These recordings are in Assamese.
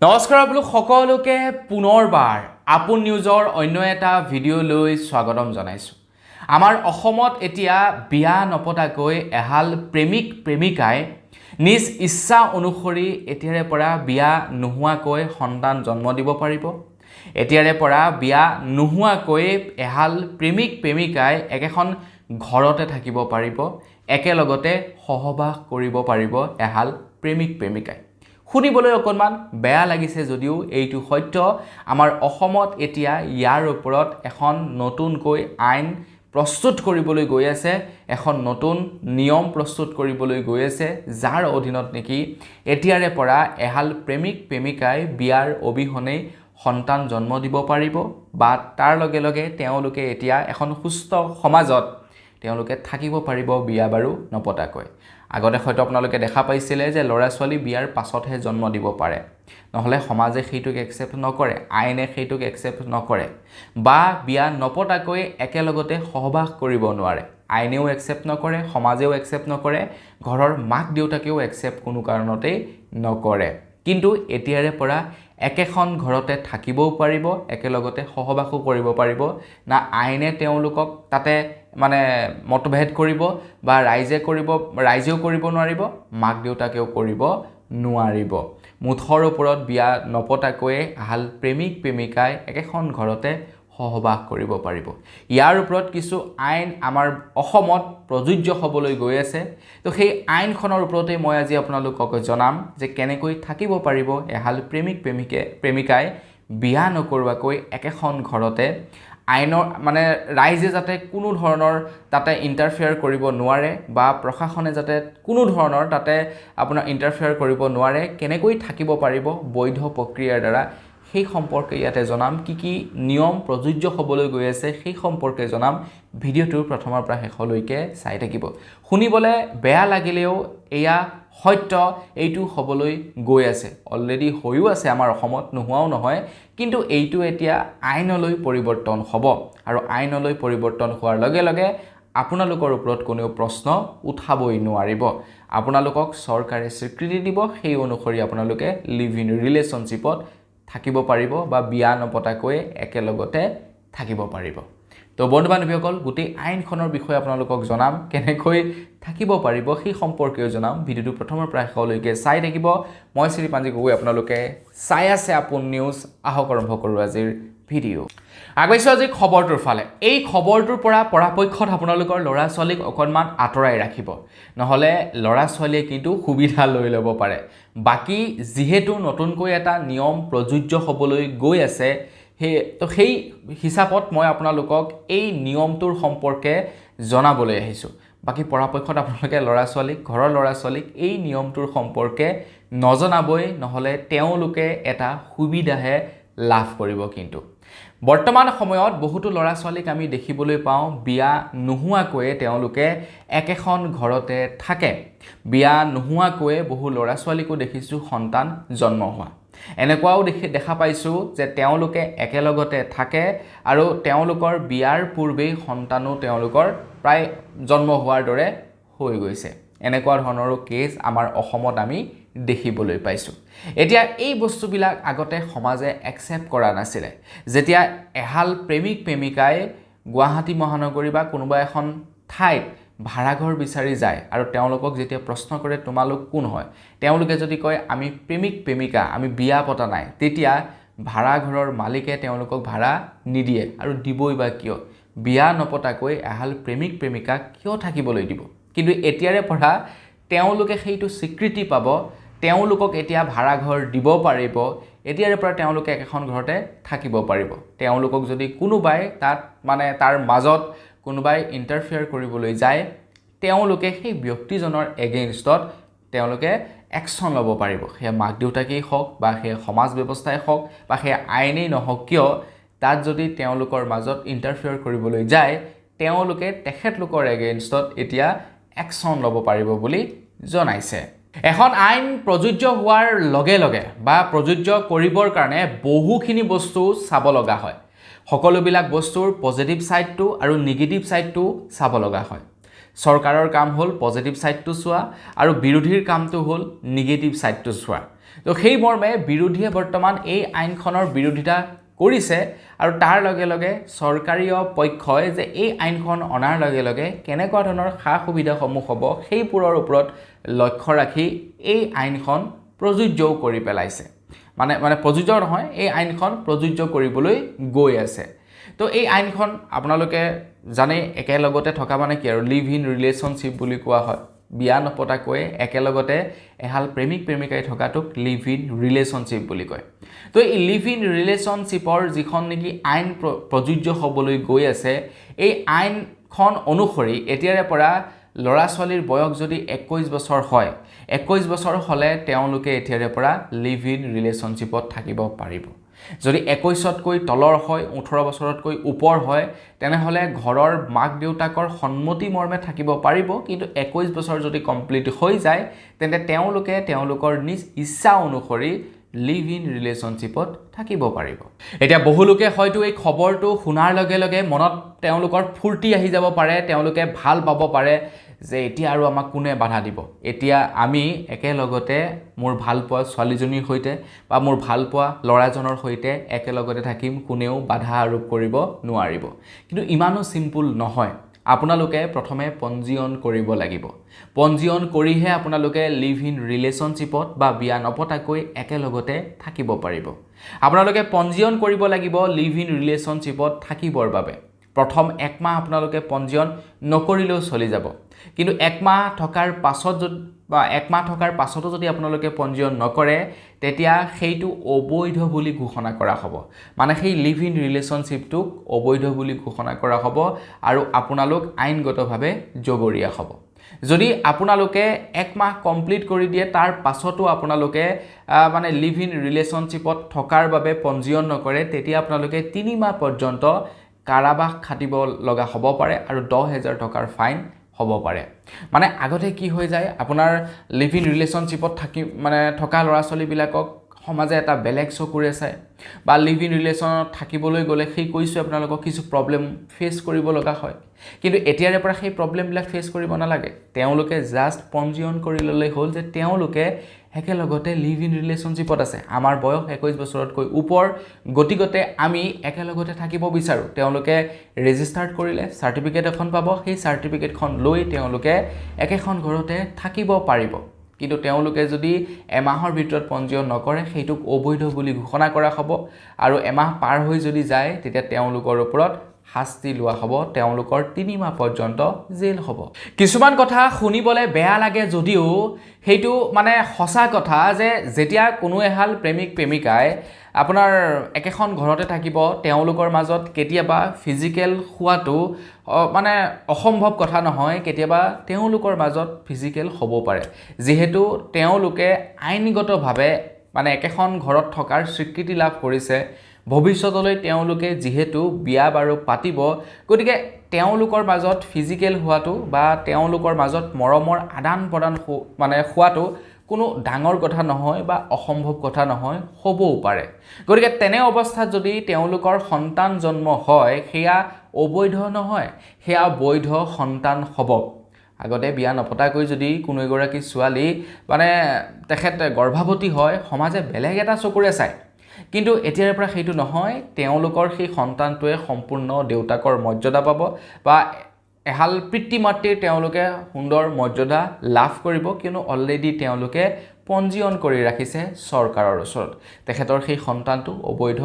নমস্কাৰ আপোনালোক সকলোকে পুনৰবাৰ আপোন নিউজৰ অন্য এটা ভিডিঅ' লৈ স্বাগতম জনাইছো। আমাৰ অসমত এতিয়া বিয়া নপতাকৈ এহাল প্ৰেমিক প্ৰেমিকাই নিজ ইচ্ছা অনুসৰি এতিয়াৰে পৰা বিয়া নোহোৱাকৈ সন্তান জন্ম দিব পাৰিব। এতিয়াৰে পৰা বিয়া নোহোৱাকৈ এহাল প্ৰেমিক প্ৰেমিকাই একেখন ঘৰতে থাকিব পাৰিব, একেলগতে সহবাস কৰিব পাৰিব এহাল প্ৰেমিক প্ৰেমিকাই। শুনিবলৈ অকণমান বেয়া লাগিছে যদিও এইটো সত্য। আমাৰ অসমত এতিয়া ইয়াৰ ওপৰত এখন নতুনকৈ আইন প্ৰস্তুত কৰিবলৈ গৈ আছে, এখন নতুন নিয়ম প্ৰস্তুত কৰিবলৈ গৈ আছে, যাৰ অধীনত নেকি এতিয়াৰে পৰা এহাল প্ৰেমিক প্ৰেমিকাই বিয়াৰ অবিহনে সন্তান জন্ম দিব পাৰিব বা তাৰ লগে লগে তেওঁলোকে এতিয়া এখন সুস্থ সমাজত তেওঁলোকে থাকিব পাৰিব বিয়া বাৰু নপতাকৈ। আগতে হয়তো আপোনালোকে দেখা পাইছিলে যে ল'ৰা ছোৱালী বিয়াৰ পাছতহে জন্ম দিব পাৰে, নহ'লে সমাজে সেইটোক একচেপ্ট নকৰে, আইনে সেইটোক একচেপ্ট নকৰে, বা বিয়া নপতাকৈ একেলগতে সহবাস কৰিব নোৱাৰে, আইনেও একচেপ্ট নকৰে, সমাজেও একচেপ্ট নকৰে, ঘৰৰ মাক দেউতাকেও একচেপ্ট কোনো কাৰণতেই নকৰে। কিন্তু এতিয়াৰে পৰা একেখন ঘৰতে থাকিবও পাৰিব, একেলগতে সহবাসো কৰিব পাৰিব। না আইনে তেওঁলোকক তাতে মতভেদ কৰিব বা ৰাইজেও কৰিব নোৱাৰিব, মাক দেউতাকেও কৰিব নোৱাৰিব। মুঠৰ ওপৰত বিয়া নপতাকৈ এহাল প্ৰেমিক প্ৰেমিকাই একেখন ঘৰতে সহবাস কৰিব পাৰিব। ইয়াৰ ওপৰত কিছু আইন আমাৰ অসমত প্ৰযোজ্য হ'বলৈ গৈ আছে। তো সেই আইনখনৰ ওপৰতে মই আজি আপোনালোকক জনাম যে কেনেকৈ থাকিব পাৰিব এহাল প্ৰেমিক প্ৰেমিকাই বিয়া নকৰোৱাকৈ একেখন ঘৰতে। আইনৰ ৰাইজে যাতে কোনো ধৰণৰ তাতে ইণ্টাৰফেয়াৰ কৰিব নোৱাৰে বা প্ৰশাসনে যাতে কোনো ধৰণৰ তাতে আপোনাৰ ইণ্টাৰফেয়াৰ কৰিব নোৱাৰে, কেনেকৈ থাকিব পাৰিব বৈধ প্ৰক্ৰিয়াৰ দ্বাৰা, সেই সম্পৰ্কে ইয়াতে জনাম। কি নিয়ম প্ৰযোজ্য হ'বলৈ গৈ আছে সেই সম্পৰ্কে জনাম। ভিডিঅ'টোৰ প্ৰথমৰ পৰা শেষলৈকে চাই থাকিব। শুনিবলৈ বেয়া লাগিলেও এয়া সত্য, এইটো হ'বলৈ গৈ আছে, অলৰেডি হৈও আছে আমাৰ অসমত, নোহোৱাও নহয়। কিন্তু এইটো এতিয়া আইনলৈ পৰিৱৰ্তন হ'ব, আৰু আইনলৈ পৰিৱৰ্তন হোৱাৰ লগে লগে আপোনালোকৰ ওপৰত কোনেও প্ৰশ্ন উঠাবই নোৱাৰিব। আপোনালোকক চৰকাৰে স্বীকৃতি দিব, সেই অনুসৰি আপোনালোকে লিভ ইন ৰিলেশ্যনশ্বিপত থাকিব পাৰিব বা বিয়া নপতাকৈ একেলগতে থাকিব পাৰিব। তো বন্ধু বান্ধৱীসকল, গোটেই আইনখনৰ বিষয়ে আপোনালোকক জনাম, কেনেকৈ থাকিব পাৰিব সেই সম্পৰ্কেও জনাম। ভিডিঅ'টো প্ৰথমৰ পৰা শেষলৈকে চাই থাকিব। মই শ্ৰী পাঞ্জি গগৈ, আপোনালোকে চাই আছে আপোন নিউজ। আহক আৰম্ভ কৰোঁ আজিৰ ভিডিঅ'। আগবাঢ়িছোঁ আজি খবৰটোৰ ফালে। এই খবৰটোৰ পৰা পৰাপক্ষত আপোনালোকৰ ল'ৰা ছোৱালীক অকণমান আঁতৰাই ৰাখিব, নহ'লে ল'ৰা ছোৱালীয়ে কিন্তু সুবিধা লৈ ল'ব পাৰে। বাকী যিহেতু নতুনকৈ এটা নিয়ম প্ৰযোজ্য হ'বলৈ গৈ আছে, সেই হিচাপত মই আপোনালোকক এই নিয়মটোৰ সম্পৰ্কে জনাবলৈ আহিছোঁ। বাকী পৰাপক্ষত আপোনালোকে ঘৰৰ ল'ৰা ছোৱালীক এই নিয়মটোৰ সম্পৰ্কে নজনাবই, নহ'লে তেওঁলোকে এটা সুবিধাহে লাভ কৰিব। কিন্তু বৰ্তমান সময়ত বহুতো ল'ৰা ছোৱালীক আমি দেখিবলৈ পাওঁ বিয়া নোহোৱাকৈয়ে তেওঁলোকে একেখন ঘৰতে থাকে। বিয়া নোহোৱাকৈয়ে বহু ল'ৰা ছোৱালীকো দেখিছোঁ সন্তান জন্ম হোৱা। এনেকুৱাও দেখা পাইছোঁ যে তেওঁলোকে একেলগতে থাকে আৰু তেওঁলোকৰ বিয়াৰ পূৰ্বেই সন্তানো তেওঁলোকৰ প্ৰায় জন্ম হোৱাৰ দৰে হৈ গৈছে। এনেকুৱা ধৰণৰো কেছ আমাৰ অসমত আমি দেখিবলৈ পাইছোঁ। এতিয়া এই বস্তুবিলাক আগতে সমাজে একচেপ্ট কৰা নাছিলে। যেতিয়া এহাল প্ৰেমিক প্ৰেমিকাই গুৱাহাটী মহানগৰী বা কোনোবা এখন ঠাইত ভাড়াঘৰ বিচাৰি যায় আৰু তেওঁলোকক যেতিয়া প্ৰশ্ন কৰে তোমালোক কোন হয়, তেওঁলোকে যদি কয় আমি প্ৰেমিক প্ৰেমিকা, আমি বিয়া পতা নাই, তেতিয়া ভাড়াঘৰৰ মালিকে তেওঁলোকক ভাড়া নিদিয়ে, আৰু দিবই বা কিয়? বিয়া নপতাকৈ এহাল প্ৰেমিক প্ৰেমিকাক কিয় থাকিবলৈ দিব? কিন্তু এতিয়াৰে পৰা তেওঁলোকে সেইটো স্বীকৃতি পাব, তেওঁলোকক এতিয়া ভাড়াঘৰ দিব পাৰিব, এতিয়াৰে পৰা তেওঁলোকে একেখন ঘৰতে থাকিব পাৰিব। তেওঁলোকক যদি কোনোবাই তাৰ মাজত কোনোবাই ইণ্টাৰফেয়াৰ কৰিবলৈ যায়, তেওঁলোকে সেই ব্যক্তিজনৰ এগেইনষ্টত তেওঁলোকে একশ্যন ল'ব পাৰিব। সেয়া মাক দেউতাকেই হওক বা সেই সমাজ ব্যৱস্থাই হওক বা সেই আইনেই নহওক কিয়, তাত যদি তেওঁলোকৰ মাজত ইণ্টাৰফেয়াৰ কৰিবলৈ যায়, তেওঁলোকে তেখেতলোকৰ এগেইনষ্টত এতিয়া একশ্যন ল'ব পাৰিব বুলি জনাইছে। এখন আইন প্ৰযোজ্য হোৱাৰ লগে লগে বা প্ৰযোজ্য কৰিবৰ কাৰণে বহুখিনি বস্তু চাব লগা হয়। সকলোবিলাক বস্তুৰ পজিটিভ ছাইডটো আৰু নিগেটিভ ছাইডটো চাব লগা হয়। চৰকাৰৰ কাম হ'ল পজিটিভ ছাইডটো চোৱা, আৰু বিৰোধীৰ কামটো হ'ল নিগেটিভ ছাইডটো চোৱা। তো সেই মৰ্মে বিৰোধীয়ে বৰ্তমান এই আইনখনৰ বিৰোধিতা কৰিছে আৰু তাৰ লগে লগে চৰকাৰীয় পক্ষই যে এই আইনখন অনাৰ লগে লগে কেনেকুৱা ধৰণৰ সা সুবিধাসমূহ হ'ব সেইবোৰৰ ওপৰত লক্ষ্য ৰাখি এই আইনখন প্ৰযোজ্য কৰি পেলাইছে মানে প্ৰযোজ্য নহয় এই আইনখন প্ৰযোজ্য কৰিবলৈ গৈ আছে তো এই আইনখন আপোনালোকে জানে একেলগতে থকা মানে কি আৰু লিভ ইন ৰিলেশ্যনশ্বিপ বুলি কোৱা হয় বিয়া নপতাকৈ একেলগতে এহাল প্ৰেমিক প্ৰেমিকাই থকাটোক লিভ ইন ৰিলেশ্যনশ্বিপ বুলি কয় তো এই লিভ ইন ৰিলেশ্যনশ্বিপৰ যিখন নেকি আইন প্ৰযোজ্য হ'বলৈ গৈ আছে এই আইনখন অনুসৰি এতিয়াৰে পৰা ল'ৰা ছোৱালীৰ বয়স যদি 21 বছৰ হয় 21 বছৰ হ'লে তেওঁলোকে এতিয়াৰে পৰা লিভ ইন ৰিলেশ্যনশ্বিপত থাকিব পাৰিব যদি 21তকৈ তলৰ হয় 18 বছৰতকৈ ওপৰ হয় তেনেহলে ঘৰৰ মাক দেউতাকৰ সন্মতি মৰ্মে থাকিব পাৰিব কিন্তু 21 বছৰ যদি কমপ্লিট হৈ যায় তেন্তে তেওঁলোকে তেওঁলোকৰ নিজ ইচ্ছা অনুসৰি লিভ ইন ৰিলেশ্যনশ্বিপত থাকিব পাৰিব এতিয়া বহু লোকে হয়তো এই খবৰটো শুনাৰ লগে লগে মনত তেওঁলোকৰ ফূৰ্তি আহি যাব পাৰে তেওঁলোকে ভাল পাব পাৰে যে এতিয়া আৰু আমাক কোনে বাধা দিব এতিয়া আমি একেলগতে মোৰ ভাল পোৱা ছোৱালীজনীৰ সৈতে বা মোৰ ভাল পোৱা ল'ৰাজনৰ সৈতে একেলগতে থাকিম কোনেও বাধা আৰোপ কৰিব নোৱাৰিব কিন্তু ইমানো সিম্পল নহয় আপোনালোকে প্ৰথমে পঞ্জীয়ন কৰিব লাগিব পঞ্জীয়ন কৰিহে আপোনালোকে লিভ ইন ৰিলেশ্যনশ্বিপত বা বিয়া নপতাকৈ একেলগতে থাকিব পাৰিব আপোনালোকে পঞ্জীয়ন কৰিব লাগিব লিভ ইন ৰিলেশ্যনশ্বিপত থাকিবৰ বাবে প্ৰথম এক মাহ আপোনালোকে পঞ্জীয়ন নকৰিলেও চলি যাব কিন্তু এক মাহ থকাৰ পাছত বা এক মাহ থকাৰ পাছতো যদি আপোনালোকে পঞ্জীয়ন নকৰে তেতিয়া সেইটো অবৈধ বুলি ঘোষণা কৰা হ'ব মানে সেই লিভ ইন ৰিলেশ্যনশ্বিপটোক অবৈধ বুলি ঘোষণা কৰা হ'ব আৰু আপোনালোক আইনগতভাৱে জগৰীয়া হ'ব যদি আপোনালোকে এক মাহ কমপ্লিট কৰি দিয়ে তাৰ পাছতো আপোনালোকে মানে লিভ ইন ৰিলেশ্যনশ্বিপত থকাৰ বাবে পঞ্জীয়ন নকৰে তেতিয়া আপোনালোকে 3 মাহ পৰ্যন্ত কাৰাবাস খাটিব লগা হ'ব পাৰে আৰু 10,000 টকাৰ ফাইন হ'ব পাৰে মানে আগতে কি হৈ যায় আপোনাৰ লিভ ইন ৰিলেশ্যনশ্বিপত থাকি মানে থকা ল'ৰা ছোৱালীবিলাকক সমাজে এটা বেলেগ চকুৰে চায় বা লিভ ইন ৰিলেশ্যনত থাকিবলৈ গ'লে সেই কৈছোঁ আপোনালোকক কিছু প্ৰব্লেম ফেচ কৰিব লগা হয় কিন্তু এতিয়াৰে পৰা সেই প্ৰব্লেমবিলাক ফেচ কৰিব নালাগে তেওঁলোকে জাষ্ট পঞ্জীয়ন কৰি ল'লেই হ'ল যে তেওঁলোকে একেলগতে লিভ ইন ৰিলেশ্যনশ্বিপত আছে আমাৰ বয়স 21 বছৰতকৈ ওপৰ গতিকতে আমি একেলগতে থাকিব বিচাৰোঁ তেওঁলোকে ৰেজিষ্টাৰ্ড কৰিলে চাৰ্টিফিকেট এখন পাব সেই চাৰ্টিফিকেটখন লৈ তেওঁলোকে একেখন ঘৰতে থাকিব পাৰিব কিন্তু তেওঁলোকে যদি এমাহৰ ভিতৰত পঞ্জীয়ন নকৰে সেইটোক অবৈধ বুলি ঘোষণা কৰা হ'ব আৰু এমাহ পাৰ হৈ যদি যায় তেতিয়া তেওঁলোকৰ ওপৰত শাস্তি লোৱা হ'ব তেওঁলোকৰ 3 মাহ পৰ্যন্ত জেল হ'ব কিছুমান কথা শুনিবলৈ বেয়া লাগে যদিও সেইটো মানে সঁচা কথা যে যেতিয়া কোনো এহাল প্ৰেমিক প্ৰেমিকাই আপোনাৰ একেখন ঘৰতে থাকিব তেওঁলোকৰ মাজত কেতিয়াবা ফিজিক্যাল হোৱাটো মানে অসম্ভৱ কথা নহয় কেতিয়াবা তেওঁলোকৰ মাজত ফিজিক্যাল হ'ব পাৰে যেহেতু তেওঁলোকে আইনগতভাৱে মানে একেখন ঘৰত থকাৰ স্বীকৃতি লাভ কৰিছে ভৱিষ্যতলৈ তেওঁলোকে যেহেতু বিয়া বাৰু পাতিব গতিকে তেওঁলোকৰ মাজত ফিজিক্যাল হোৱাটো বা তেওঁলোকৰ মাজত মৰমৰ আদান প্ৰদান মানে হোৱাটো কোনো ডাঙৰ কথা নহয় বা অসম্ভৱ কথা নহয় হ'বও পাৰে গতিকে তেনে অৱস্থাত যদি তেওঁলোকৰ সন্তান জন্ম হয় সেয়া অবৈধ নহয় সেয়া বৈধ সন্তান হ'ব আগতে বিয়া নপতাকৈ যদি কোনো এগৰাকী ছোৱালী মানে তেখেত গৰ্ভৱতী হয় সমাজে বেলেগ এটা চকুৰে চায় কিন্তু এতিয়াৰ পৰা সেইটো নহয় তেওঁলোকৰ সেই সন্তানটোৱে সম্পূৰ্ণ দেউতাকৰ মৰ্যাদা পাব বা এহাল পিতৃ মাতৃৰ তেওঁলোকে সুন্দৰ মৰ্যাদা লাভ কৰিব কিয়নো অলৰেডি তেওঁলোকে পঞ্জীয়ন কৰি ৰাখিছে চৰকাৰৰ ওচৰত তেখেতৰ সেই সন্তানটো অবৈধ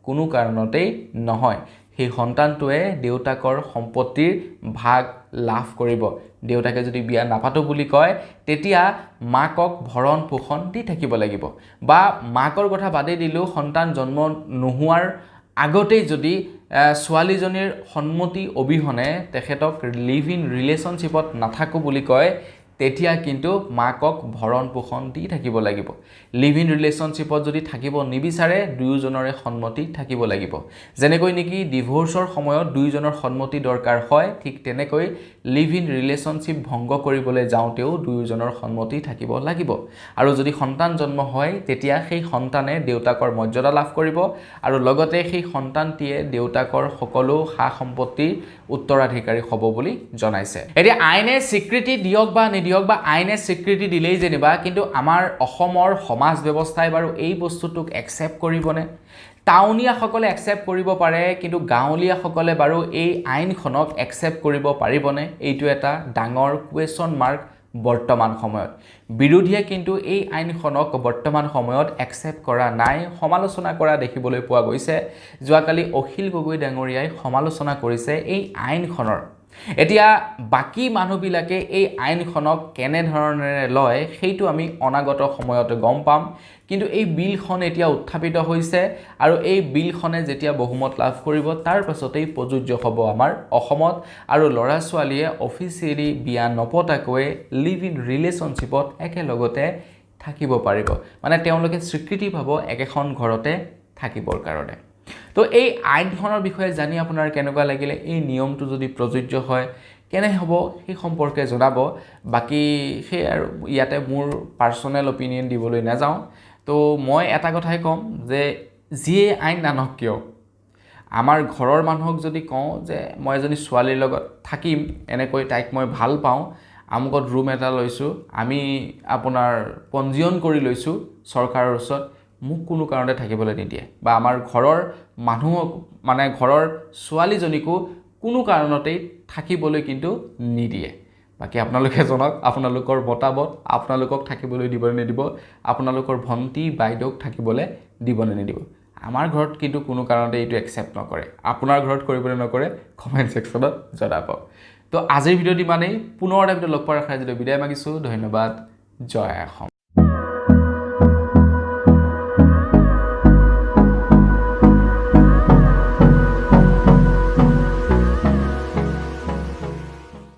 কোনো কাৰণতেই নহয় সেই সন্তানটোৱে দেউতাকৰ সম্পত্তিৰ ভাগ লাভ কৰিব দেউতাকে যদি বিয়া নাপাতো বুলি কয় তেতিয়া মাকক ভৰণ পোষণ দি থাকিব লাগিব বা মাকৰ কথা বাদে দিলেও সন্তান জন্ম নোহোৱাৰ আগতেই যদি ছোৱালীজনীৰ সন্মতি অবিহনে তেখেতক লিভ ইন ৰিলেশ্যনশ্বিপত নাথাকো বুলি কয় তেতিয়া কিন্তু মাকক ভৰণ পোষণ দি থাকিব লাগিব লিভ ইন ৰিলেশ্যনশ্বিপত যদি থাকিব নিবিচাৰে দুয়োজনৰে সন্মতি থাকিব লাগিব যেনেকৈ নেকি ডিভোৰ্সৰ সময়ত দুয়োজনৰ সন্মতি দৰকাৰ হয় ঠিক তেনেকৈ লিভ ইন ৰিলেশ্যনশ্বিপ ভংগ কৰিবলৈ যাওঁতেও দুয়োজনৰ সন্মতি থাকিব লাগিব আৰু যদি সন্তান জন্ম হয় তেতিয়া সেই সন্তানে দেউতাকৰ মৰ্যাদা লাভ কৰিব আৰু লগতে সেই সন্তানটিয়ে দেউতাকৰ সকলো সা সম্পত্তিৰ উত্তৰাধিকাৰী হ'ব বুলি জনাইছে এতিয়া আইনে স্বীকৃতি দিয়ক বা নিদিয়ক হওক বা আইনে স্বীকৃতি দিলেই যেনিবা কিন্তু আমাৰ অসমৰ সমাজ ব্যৱস্থাই বাৰু এই বস্তুটোক একচেপ্ট কৰিবনে টাউনীয়াসকলে একচেপ্ট কৰিব পাৰে কিন্তু গাঁৱলীয়াসকলে বাৰু এই আইনখনক একচেপ্ট কৰিব পাৰিবনে এইটো এটা ডাঙৰ কুৱেশ্যন মাৰ্ক বৰ্তমান সময়ত বিৰোধীয়ে কিন্তু এই আইনখনক বৰ্তমান সময়ত একচেপ্ট কৰা নাই সমালোচনা কৰা দেখিবলৈ পোৱা গৈছে যোৱাকালি অখিল গগৈ ডাঙৰীয়াই সমালোচনা কৰিছে এই আইনখনৰ এতিয়া বাকি মানুহবিলাকে এই আইনখনক কেনে ধৰণেৰে লয় সেইটো আমি অনাগত সময়ত গম পাম কিন্তু এই বিলখন এতিয়া উত্থাপিত হৈছে আৰু এই বিলখনে যেতিয়া বহুমত লাভ কৰিব তাৰ পাছতেই প্ৰযোজ্য হ'ব আমাৰ অসমত আৰু ল'ৰা ছোৱালীয়ে অফিচিয়েলি বিয়া নপতাকৈ লিভ ইন ৰিলেশ্যনশ্বিপত একেলগতে থাকিব পাৰিব মানে তেওঁলোকে স্বীকৃতি পাব একেখন ঘৰতে থাকিবৰ কাৰণে তো এই আইনখনৰ বিষয়ে জানি আপোনাৰ কেনেকুৱা লাগিলে এই নিয়মটো যদি প্ৰযোজ্য হয় কেনে হ'ব সেই সম্পৰ্কে জনাব বাকি সেই আৰু ইয়াতে মোৰ পাৰ্সোনেল অপিনিয়ন দিবলৈ নাযাওঁ তো মই এটা কথাই ক'ম যে যিয়ে আইন নানক কিয় আমাৰ ঘৰৰ মানুহক যদি কওঁ যে মই এজনী ছোৱালীৰ লগত থাকিম এনেকৈ তাইক মই ভাল পাওঁ আমুকত ৰুম এটা লৈছোঁ আমি আপোনাৰ পঞ্জীয়ন কৰি লৈছোঁ চৰকাৰৰ ওচৰত মোক কোনো কাৰণতে থাকিবলৈ নিদিয়ে বা আমাৰ ঘৰৰ মানুহক মানে ঘৰৰ ছোৱালীজনীকো কোনো কাৰণতেই থাকিবলৈ কিন্তু নিদিয়ে বাকি আপোনালোকে জনাওক আপোনালোকৰ মতামত আপোনালোকক থাকিবলৈ দিব নিদিব আপোনালোকৰ ভন্টি বাইদেউক থাকিবলৈ দিব নিদিব আমাৰ ঘৰত কিন্তু কোনো কাৰণতে এইটো একচেপ্ট নকৰে আপোনাৰ ঘৰত কৰিবলৈ নকৰে কমেন্ট সেকশনত জনাব তো আজিৰ ভিডিঅ'টি মানে পুনৰ এটা ভিডিঅ' লগ পোৱাৰ আশা ৰাখিলোঁ বিদায় মাগিছোঁ ধন্যবাদ জয় অসম